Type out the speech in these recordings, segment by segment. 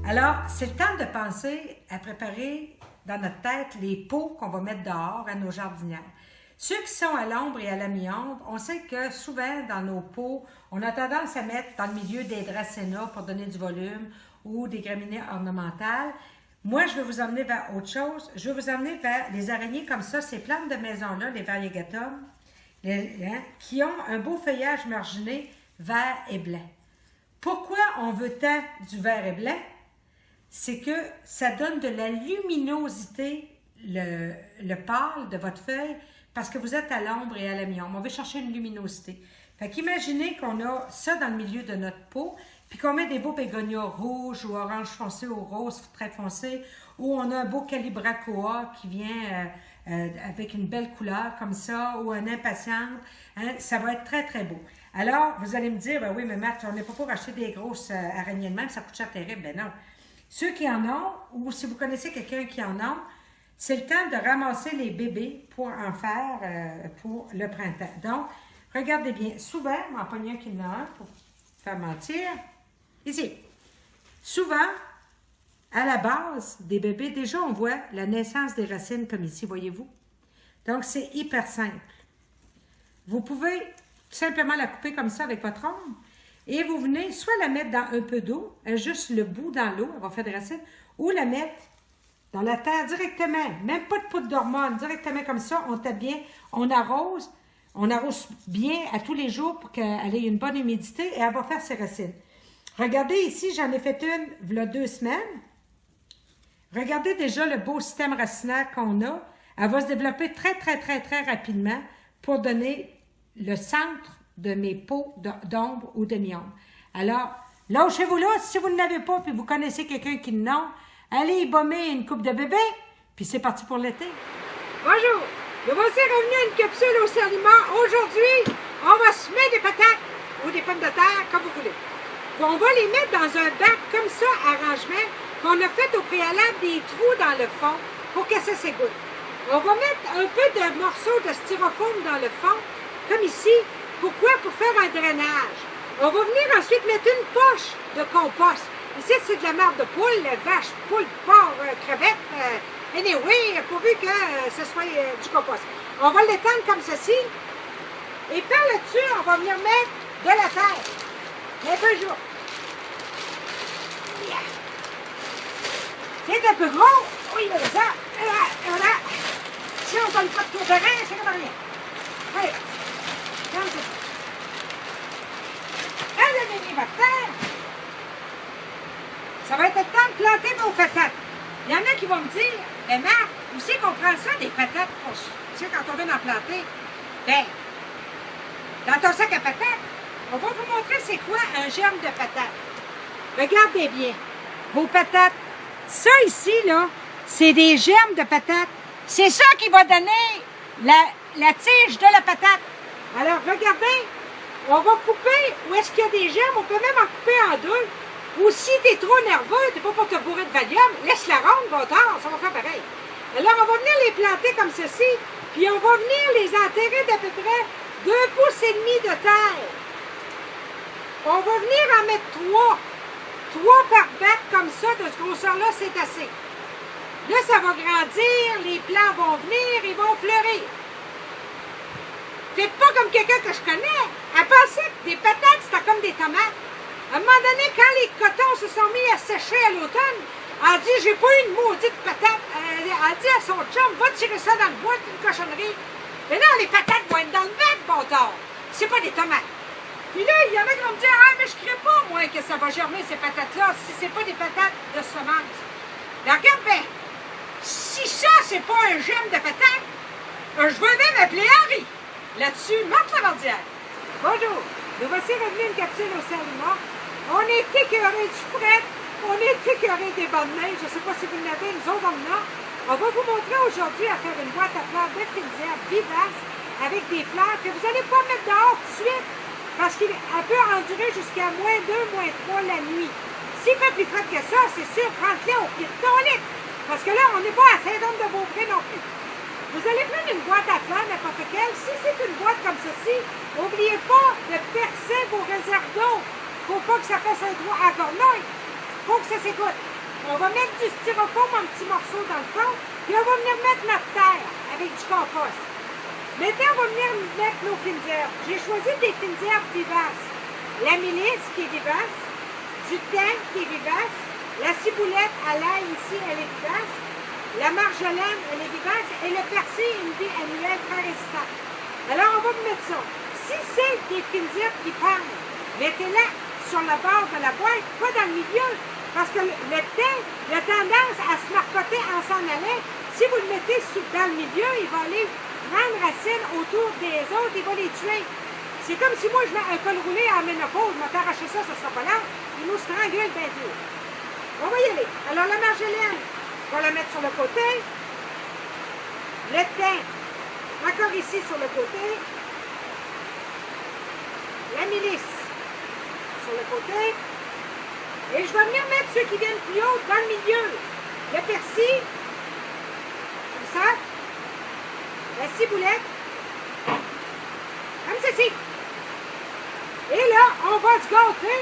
Alors, c'est le temps de penser à préparer dans notre tête les pots qu'on va mettre dehors à nos jardinières. Ceux qui sont à l'ombre et à la mi-ombre, on sait que souvent dans nos pots, on a tendance à mettre dans le milieu des dracénas pour donner du volume ou des graminées ornementales. Moi, je vais vous emmener vers autre chose. Je vais vous emmener vers les araignées comme ça, ces plantes de maison-là, les variegatums, qui ont un beau feuillage marginé vert et blanc. Pourquoi on veut tant du vert et blanc? C'est que ça donne de la luminosité, le pâle de votre feuille, parce que vous êtes à l'ombre et à la mi-ombre. On veut chercher une luminosité. Fait qu'imaginez qu'on a ça dans le milieu de notre pot, puis qu'on met des beaux bégonias rouges ou orange foncé ou rose très foncé, ou on a un beau calibrachoa qui vient avec une belle couleur comme ça, ou un impatiente, hein, ça va être très, très beau. Alors, vous allez me dire, ben oui, mais Marthe, on n'est pas pour acheter des grosses araignées de même, ça coûte cher terrible. Ben non. Ceux qui en ont, ou si vous connaissez quelqu'un qui en a, c'est le temps de ramasser les bébés pour en faire pour le printemps. Donc, regardez bien. Souvent, m'en pogne un qui en a un pour faire mentir. Ici. Souvent, à la base des bébés, déjà, on voit la naissance des racines comme ici, voyez-vous? Donc, c'est hyper simple. Vous pouvez tout simplement la couper comme ça avec votre ongle et vous venez soit la mettre dans un peu d'eau, juste le bout dans l'eau, elle va faire des racines, ou la mettre dans la terre directement, même pas de poudre d'hormones, directement comme ça, on tape bien, on arrose bien à tous les jours pour qu'elle ait une bonne humidité et elle va faire ses racines. Regardez ici, j'en ai fait une il y a 2 semaines. Regardez déjà le beau système racinaire qu'on a. Elle va se développer très, très, très, très rapidement pour donner le centre de mes pots d'ombre ou de mi-ombre. Alors, lâchez-vous là, si vous ne l'avez pas, puis vous connaissez quelqu'un qui l'a, allez y baumer une coupe de bébé, puis c'est parti pour l'été. Bonjour, nous voici revenus à une capsule au saliment. Aujourd'hui, on va semer des patates ou des pommes de terre, comme vous voulez. On va les mettre dans un bac comme ça, arrangement, qu'on a fait au préalable des trous dans le fond pour que ça s'égoutte. On va mettre un peu de morceaux de styrofoam dans le fond, comme ici. Pourquoi? Pour faire un drainage. On va venir ensuite mettre une poche de compost. Ici, c'est de la marde de poule, vache, poule, porc, crevette, anyway, pourvu que ce soit du compost. On va l'étendre comme ceci. Et par là-dessus, on va venir mettre de la terre. Un peu jour. Yeah. C'est un peu gros. Oui, mais ça. Voilà. Si on ne donne pas de tout terrain, c'est comme rien. Allez. Comme ça. Allez, votre terre. Ça va être le temps de planter vos patates. Il y en a qui vont me dire, mais Marc, où c'est qu'on prend ça, des patates? Tu sais, quand on veut en planter, ben, dans ton sac à patates, on va vous montrer c'est quoi un germe de patate. Regardez bien. Vos patates. Ça ici, là, c'est des germes de patates. C'est ça qui va donner la tige de la patate. Alors, regardez, on va couper où est-ce qu'il y a des germes. On peut même en couper en 2. Ou si tu es trop nerveux, tu n'es pas pour te bourrer de Valium, laisse-la ronde, bon temps, ça va faire pareil. Alors, on va venir les planter comme ceci, puis on va venir les enterrer d'à peu près 2,5 pouces de terre. On va venir en mettre 3. 3 par bac comme ça, de ce grosseur-là, c'est assez. Là, ça va grandir, les plants vont venir, ils vont fleurir. Faites pas comme quelqu'un que je connais. Elle pensait que des patates, c'était comme des tomates. À un moment donné, quand les cotons se sont mis à sécher à l'automne, elle a dit, j'ai pas eu une maudite patate. Elle a dit à son chum, va tirer ça dans le bois, c'est une cochonnerie. Mais non, les patates vont être dans le bac, bon tard. C'est pas des tomates. Puis là, il y en a qui vont me dire, ah, mais je ne crée pas, moi, que ça va germer, ces patates-là, si c'est pas des patates de semence. Mais regarde bien, si ça, c'est pas un germe de patate, je vais même appeler Henri. Là-dessus, Marthe Lavardière. Bonjour, nous voici revenus à une capsule au saliment. On est écœurés du fret, on est écœurés des bonnes neiges. Je ne sais pas si vous l'avez, nous autres, on en a. On va vous montrer aujourd'hui à faire une boîte à fleurs de frigidaire vivace avec des fleurs que vous n'allez pas mettre dehors tout de suite parce qu'elle peut endurer jusqu'à -2, -3 la nuit. S'il fait plus frais que ça, c'est sûr, rentre-les au pied de ton lit. Parce que là, on n'est pas à Saint-Anne-de-Beaupré non plus. Vous allez prendre une boîte à fleurs, n'importe quelle. Si c'est une boîte comme ceci, n'oubliez pas de percer vos réserves d'eau. Il ne faut pas que ça fasse un trou à cornouille. Il faut que ça s'écoute. on va mettre du styrofoam en petits morceaux dans le fond, puis on va venir mettre notre terre avec du compost. Maintenant, on va venir mettre nos fines herbes. J'ai choisi des fines herbes vivaces. La mélisse qui est vivace, du thym qui est vivace, la ciboulette à l'ail ici, elle est vivace, la marjolaine, elle est vivace, et le persil, une vie annuelle très résistante. Alors, on va mettre ça. Si c'est des fines herbes qui parlent, mettez-la sur le bord de la boîte, pas dans le milieu, parce que le thym, il a tendance à se marcoter en s'en allant. Si vous le mettez dans le milieu, il va aller prendre racine autour des autres, il va les tuer. C'est comme si moi je mets un col roulé en ménopause, je vais t'arracher ça, ça sera pas là, il nous strangule bien dur. On va y aller. Alors la marjolaine, on va la mettre sur le côté. Le thym, encore ici sur le côté. La mélisse, sur le côté. Et je vais venir mettre ceux qui viennent plus haut dans le milieu. Le persil, comme ça. La ciboulette, comme ceci. Et là, on va se gâter.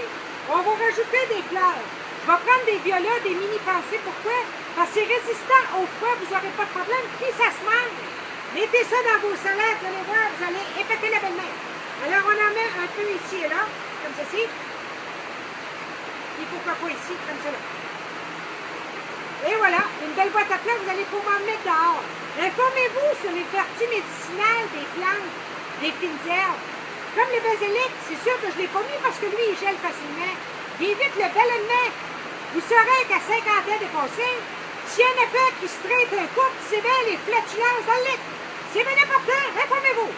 On va rajouter des fleurs. Je vais prendre des violas, des mini-pensées. Pourquoi? Parce que c'est résistant au froid, vous n'aurez pas de problème. Puis ça se mange. Mettez ça dans vos salades, vous allez voir, vous allez épater la belle-mère. Alors, on en met un peu ici et là, comme ceci. Et pourquoi pas ici, comme cela. Et voilà, une belle boîte à fleurs, vous allez pouvoir mettre dehors. Informez-vous sur les vertus médicinales des plantes, des fines herbes. Comme le basilic, c'est sûr que je ne l'ai pas mis parce que lui, il gèle facilement. Il évite le ballonnement. Vous saurez qu'à 50 ans dépassé, s'il y a un effet qui se traite un couple, c'est bien les flatulences dans le lit. C'est bien important, informez-vous.